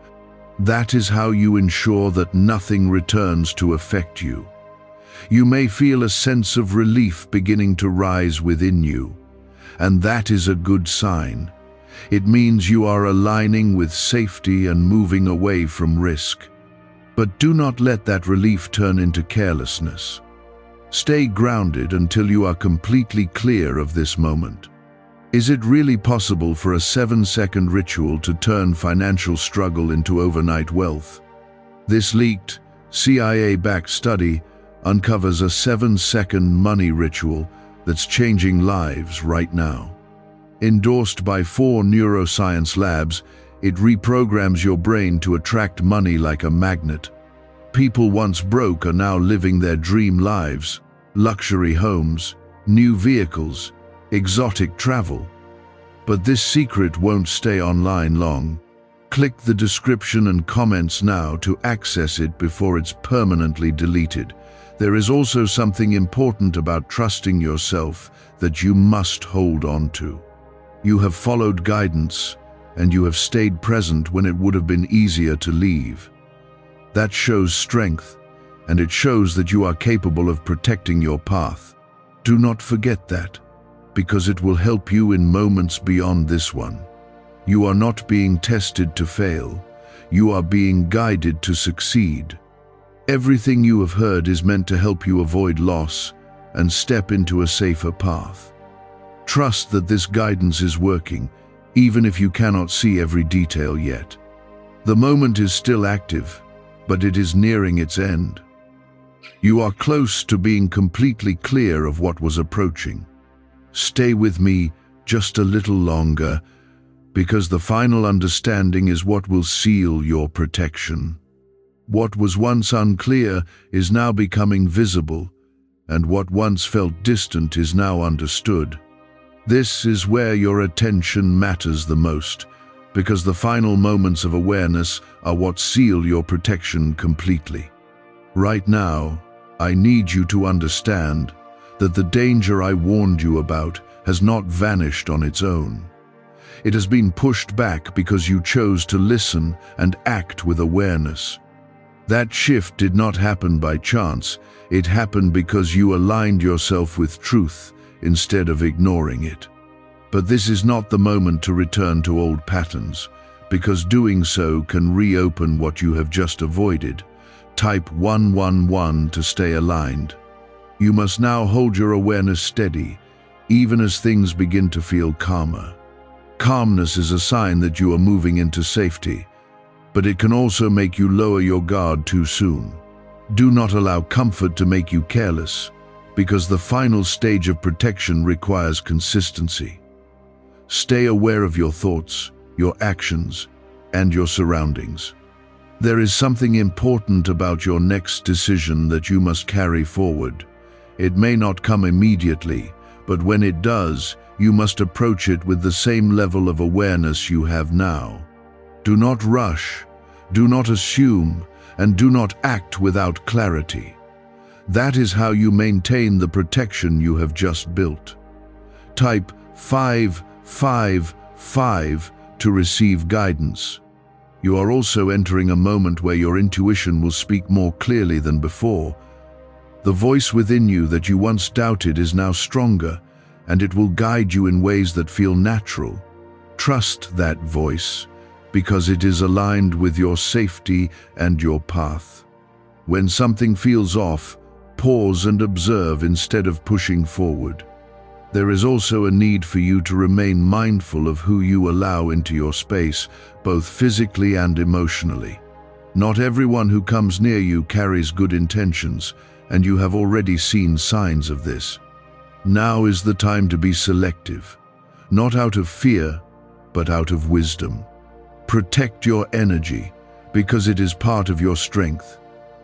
That is how you ensure that nothing returns to affect you. You may feel a sense of relief beginning to rise within you, and that is a good sign. It means you are aligning with safety and moving away from risk. But do not let that relief turn into carelessness. Stay grounded until you are completely clear of this moment. Is it really possible for a 7-second ritual to turn financial struggle into overnight wealth? This leaked, CIA-backed study uncovers a 7-second money ritual that's changing lives right now. Endorsed by 4 neuroscience labs, it reprograms your brain to attract money like a magnet. People once broke are now living their dream lives: luxury homes, new vehicles, exotic travel. But this secret won't stay online long. Click the description and comments now to access it before it's permanently deleted. There is also something important about trusting yourself that you must hold on to. You have followed guidance, and you have stayed present when it would have been easier to leave. That shows strength, and it shows that you are capable of protecting your path. Do not forget that, because it will help you in moments beyond this one. You are not being tested to fail. You are being guided to succeed. Everything you have heard is meant to help you avoid loss and step into a safer path. Trust that this guidance is working, even if you cannot see every detail yet. The moment is still active, but it is nearing its end. You are close to being completely clear of what was approaching. Stay with me just a little longer, because the final understanding is what will seal your protection. What was once unclear is now becoming visible, and what once felt distant is now understood. This is where your attention matters the most, because the final moments of awareness are what seal your protection completely. Right now, I need you to understand that the danger I warned you about has not vanished on its own. It has been pushed back because you chose to listen and act with awareness. That shift did not happen by chance. It happened because you aligned yourself with truth instead of ignoring it. But this is not the moment to return to old patterns, because doing so can reopen what you have just avoided. Type 111 to stay aligned. You must now hold your awareness steady, even as things begin to feel calmer. Calmness is a sign that you are moving into safety, but it can also make you lower your guard too soon. Do not allow comfort to make you careless, because the final stage of protection requires consistency. Stay aware of your thoughts, your actions, and your surroundings. There is something important about your next decision that you must carry forward. It may not come immediately, but when it does, you must approach it with the same level of awareness you have now. Do not rush, do not assume, and do not act without clarity. That is how you maintain the protection you have just built. Type 555 to receive guidance. You are also entering a moment where your intuition will speak more clearly than before. The voice within you that you once doubted is now stronger, and it will guide you in ways that feel natural. Trust that voice, because it is aligned with your safety and your path. When something feels off, pause and observe instead of pushing forward. There is also a need for you to remain mindful of who you allow into your space, both physically and emotionally. Not everyone who comes near you carries good intentions, and you have already seen signs of this. Now is the time to be selective, not out of fear, but out of wisdom. Protect your energy, because it is part of your strength.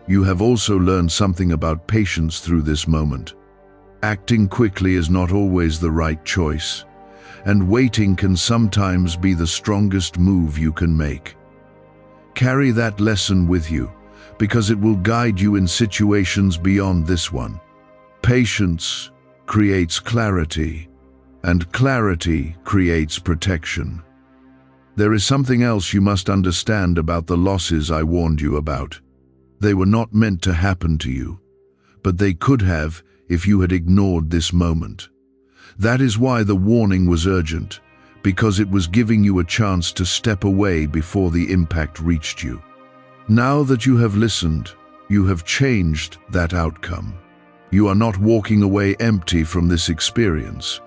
You have also learned something about patience through this moment. Acting quickly is not always the right choice, and waiting can sometimes be the strongest move you can make. Carry that lesson with you, because it will guide you in situations beyond this one. Patience creates clarity, and clarity creates protection. There is something else you must understand about the losses I warned you about. They were not meant to happen to you, but they could have if you had ignored this moment. That is why the warning was urgent, because it was giving you a chance to step away before the impact reached you. Now that you have listened, you have changed that outcome. You are not walking away empty from this experience.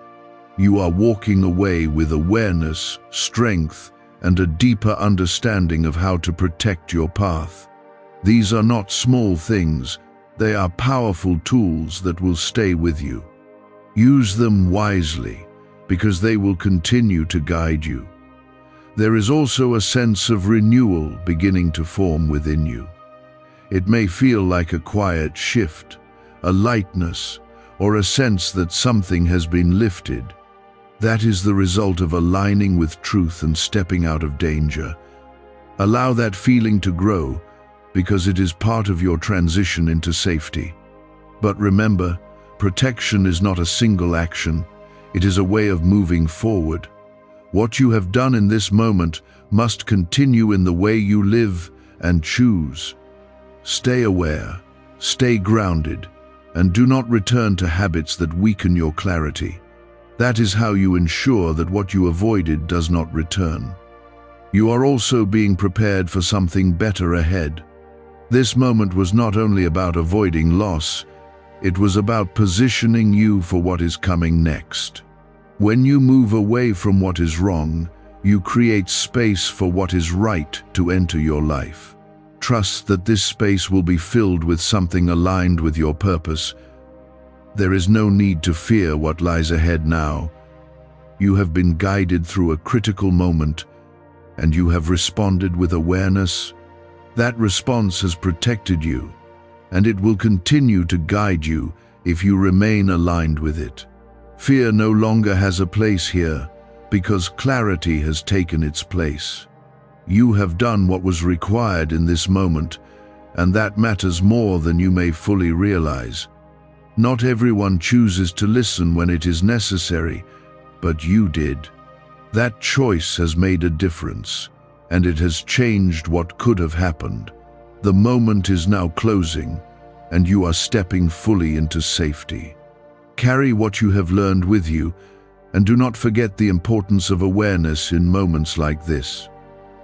You are walking away with awareness, strength, and a deeper understanding of how to protect your path. These are not small things. They are powerful tools that will stay with you. Use them wisely, because they will continue to guide you. There is also a sense of renewal beginning to form within you. It may feel like a quiet shift, a lightness, or a sense that something has been lifted. That is the result of aligning with truth and stepping out of danger. Allow that feeling to grow, because it is part of your transition into safety. But remember, protection is not a single action. It is a way of moving forward. What you have done in this moment must continue in the way you live and choose. Stay aware, stay grounded, and do not return to habits that weaken your clarity. That is how you ensure that what you avoided does not return. You are also being prepared for something better ahead. This moment was not only about avoiding loss, it was about positioning you for what is coming next. When you move away from what is wrong, you create space for what is right to enter your life. Trust that this space will be filled with something aligned with your purpose. There is no need to fear what lies ahead now. You have been guided through a critical moment, and you have responded with awareness. That response has protected you, and it will continue to guide you if you remain aligned with it. Fear no longer has a place here, because clarity has taken its place. You have done what was required in this moment, and that matters more than you may fully realize. Not everyone chooses to listen when it is necessary, but you did. That choice has made a difference, and it has changed what could have happened. The moment is now closing, and you are stepping fully into safety. Carry what you have learned with you, and do not forget the importance of awareness in moments like this.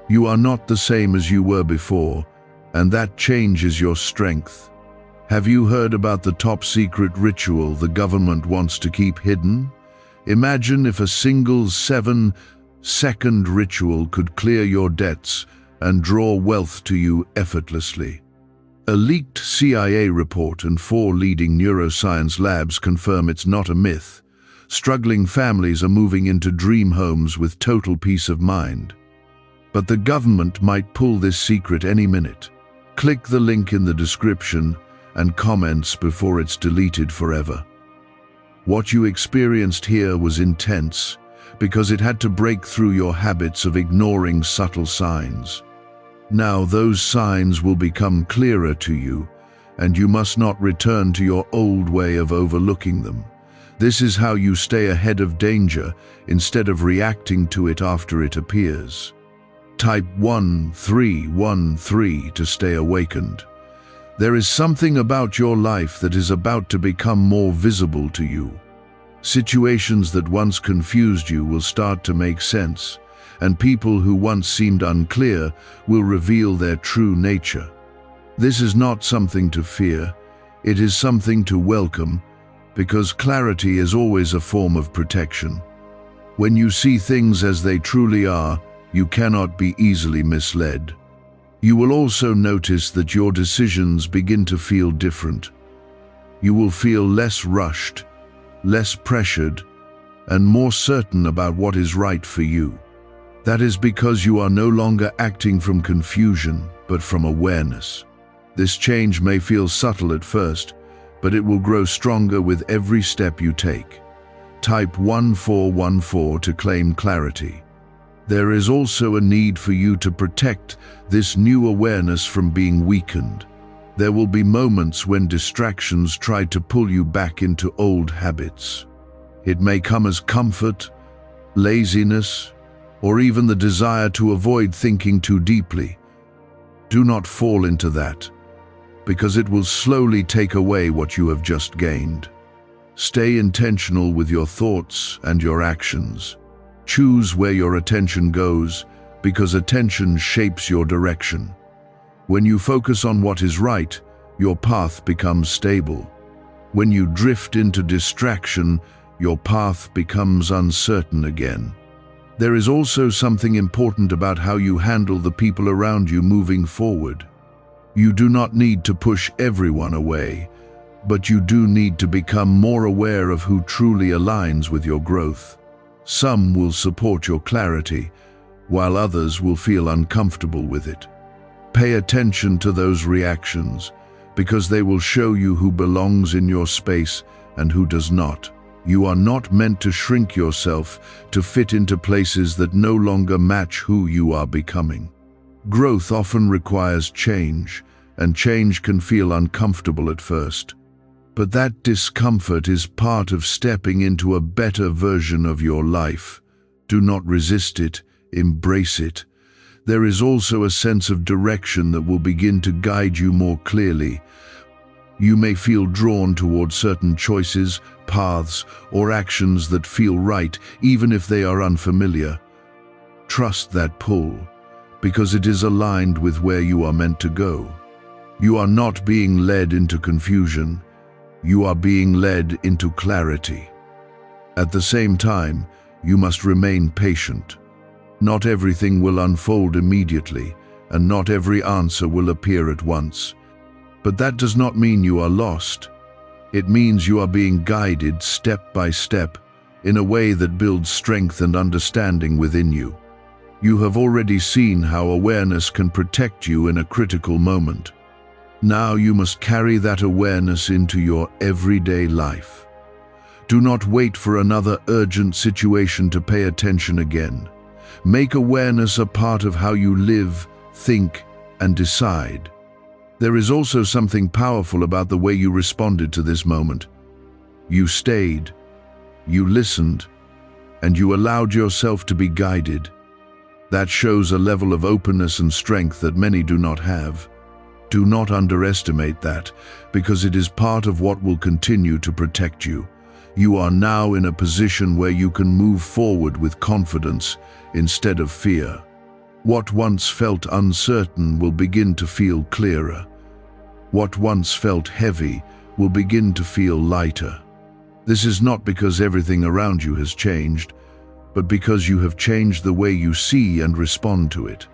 You are not the same as you were before, and that change is your strength. Have you heard about the top-secret ritual the government wants to keep hidden? Imagine if a single 7-second ritual could clear your debts and draw wealth to you effortlessly. A leaked CIA report and 4 leading neuroscience labs confirm it's not a myth. Struggling families are moving into dream homes with total peace of mind. But the government might pull this secret any minute. Click the link in the description and comments before it's deleted forever. What you experienced here was intense because it had to break through your habits of ignoring subtle signs. Now those signs will become clearer to you, and you must not return to your old way of overlooking them. This is how you stay ahead of danger instead of reacting to it after it appears. Type 1313 to stay awakened. There is something about your life that is about to become more visible to you. Situations that once confused you will start to make sense, and people who once seemed unclear will reveal their true nature. This is not something to fear, it is something to welcome, because clarity is always a form of protection. When you see things as they truly are, you cannot be easily misled. You will also notice that your decisions begin to feel different. You will feel less rushed, less pressured, and more certain about what is right for you. That is because you are no longer acting from confusion, but from awareness. This change may feel subtle at first, but it will grow stronger with every step you take. Type 1414 to claim clarity. There is also a need for you to protect this new awareness from being weakened. There will be moments when distractions try to pull you back into old habits. It may come as comfort, laziness, or even the desire to avoid thinking too deeply. Do not fall into that, because it will slowly take away what you have just gained. Stay intentional with your thoughts and your actions. Choose where your attention goes, because attention shapes your direction. When you focus on what is right, your path becomes stable. When you drift into distraction, your path becomes uncertain again. There is also something important about how you handle the people around you moving forward. You do not need to push everyone away, but you do need to become more aware of who truly aligns with your growth. Some will support your clarity, while others will feel uncomfortable with it. Pay attention to those reactions, because they will show you who belongs in your space and who does not. You are not meant to shrink yourself to fit into places that no longer match who you are becoming. Growth often requires change, and change can feel uncomfortable at first. But that discomfort is part of stepping into a better version of your life. Do not resist it, embrace it. There is also a sense of direction that will begin to guide you more clearly. You may feel drawn toward certain choices, paths, or actions that feel right, even if they are unfamiliar. Trust that pull, because it is aligned with where you are meant to go. You are not being led into confusion. You are being led into clarity. At the same time, you must remain patient. Not everything will unfold immediately, and not every answer will appear at once. But that does not mean you are lost. It means you are being guided step by step in a way that builds strength and understanding within you. You have already seen how awareness can protect you in a critical moment. Now you must carry that awareness into your everyday life. Do not wait for another urgent situation to pay attention again. Make awareness a part of how you live, think, and decide. There is also something powerful about the way you responded to this moment. You stayed, you listened, and you allowed yourself to be guided. That shows a level of openness and strength that many do not have. Do not underestimate that, because it is part of what will continue to protect you. You are now in a position where you can move forward with confidence instead of fear. What once felt uncertain will begin to feel clearer. What once felt heavy will begin to feel lighter. This is not because everything around you has changed, but because you have changed the way you see and respond to it.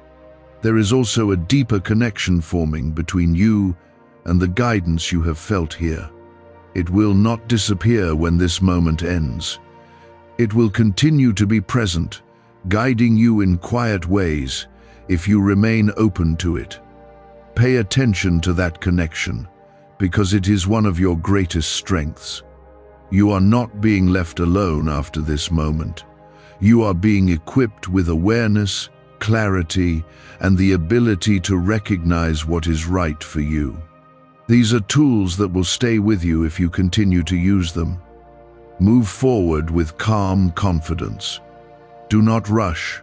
There is also a deeper connection forming between you and the guidance you have felt here. It will not disappear when this moment ends. It will continue to be present, guiding you in quiet ways if you remain open to it. Pay attention to that connection, because it is one of your greatest strengths. You are not being left alone after this moment. You are being equipped with awareness, clarity, and the ability to recognize what is right for you. These are tools that will stay with you if you continue to use them. Move forward with calm confidence. Do not rush.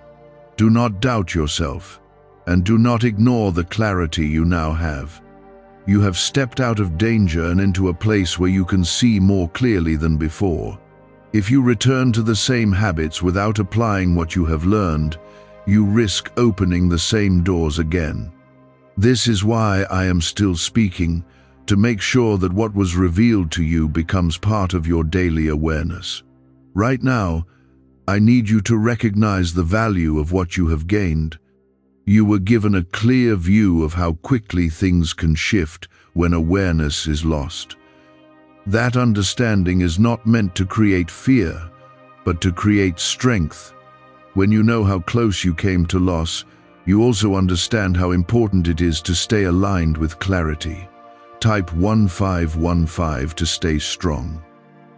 Do not doubt yourself. And do not ignore the clarity you now have. You have stepped out of danger and into a place where you can see more clearly than before. If you return to the same habits without applying what you have learned, you risk opening the same doors again. This is why I am still speaking, to make sure that what was revealed to you becomes part of your daily awareness. Right now, I need you to recognize the value of what you have gained. You were given a clear view of how quickly things can shift when awareness is lost. That understanding is not meant to create fear, but to create strength. When you know how close you came to loss, you also understand how important it is to stay aligned with clarity. Type 1515 to stay strong.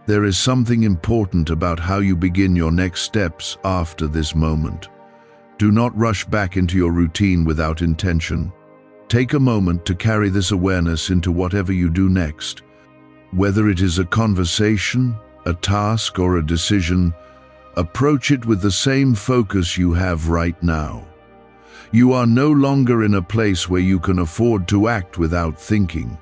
There is something important about how you begin your next steps after this moment. Do not rush back into your routine without intention. Take a moment to carry this awareness into whatever you do next. Whether it is a conversation, a task, or a decision, approach it with the same focus you have right now. You are no longer in a place where you can afford to act without thinking.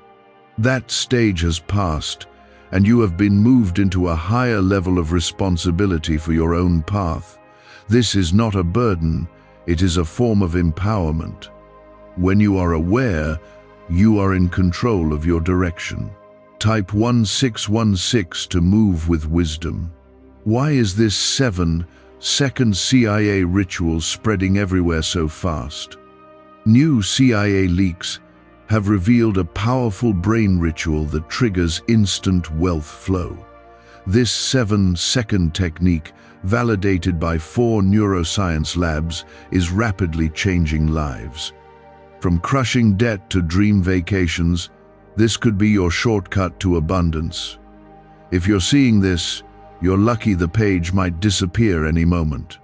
That stage has passed, and you have been moved into a higher level of responsibility for your own path. This is not a burden, it is a form of empowerment. When you are aware, you are in control of your direction. Type 1616 to move with wisdom. Why is this 7-second CIA ritual spreading everywhere so fast? New CIA leaks have revealed a powerful brain ritual that triggers instant wealth flow. This 7-second technique, validated by 4 neuroscience labs, is rapidly changing lives. From crushing debt to dream vacations, this could be your shortcut to abundance. If you're seeing this, you're lucky the page might disappear any moment.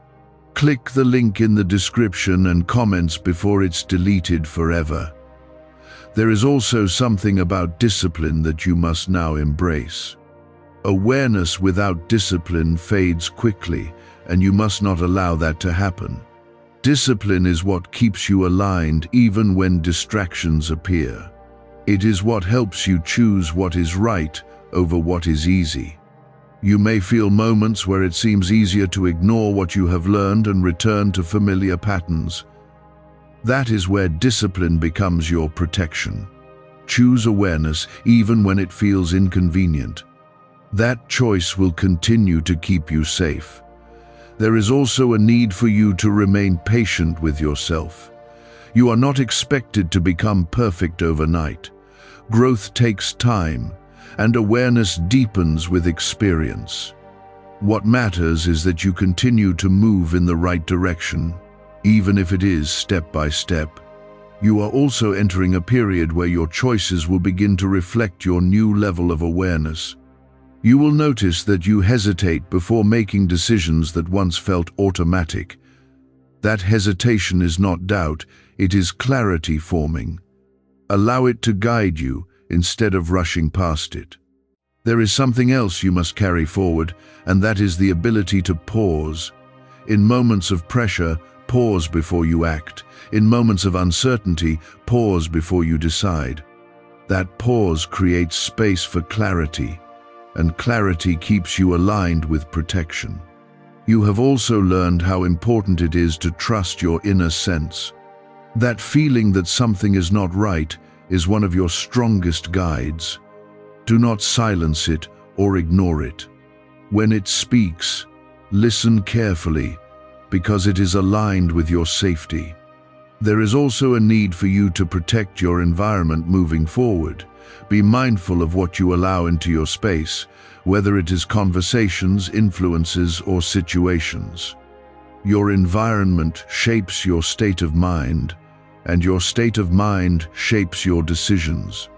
Click the link in the description and comments before it's deleted forever. There is also something about discipline that you must now embrace. Awareness without discipline fades quickly, and you must not allow that to happen. Discipline is what keeps you aligned even when distractions appear. It is what helps you choose what is right over what is easy. You may feel moments where it seems easier to ignore what you have learned and return to familiar patterns. That is where discipline becomes your protection. Choose awareness even when it feels inconvenient. That choice will continue to keep you safe. There is also a need for you to remain patient with yourself. You are not expected to become perfect overnight. Growth takes time, and awareness deepens with experience. What matters is that you continue to move in the right direction, even if it is step by step. You are also entering a period where your choices will begin to reflect your new level of awareness. You will notice that you hesitate before making decisions that once felt automatic. That hesitation is not doubt, it is clarity forming. Allow it to guide you instead of rushing past it. There is something else you must carry forward, and that is the ability to pause. In moments of pressure, pause before you act. In moments of uncertainty, pause before you decide. That pause creates space for clarity, and clarity keeps you aligned with protection. You have also learned how important it is to trust your inner sense. That feeling that something is not right is one of your strongest guides. Do not silence it or ignore it. When it speaks, listen carefully, because it is aligned with your safety. There is also a need for you to protect your environment moving forward. Be mindful of what you allow into your space, whether it is conversations, influences, or situations. Your environment shapes your state of mind, and your state of mind shapes your decisions.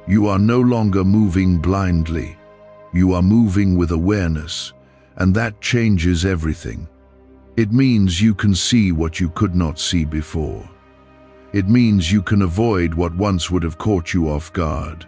You are no longer moving blindly. You are moving with awareness, and that changes everything. It means you can see what you could not see before. It means you can avoid what once would have caught you off guard.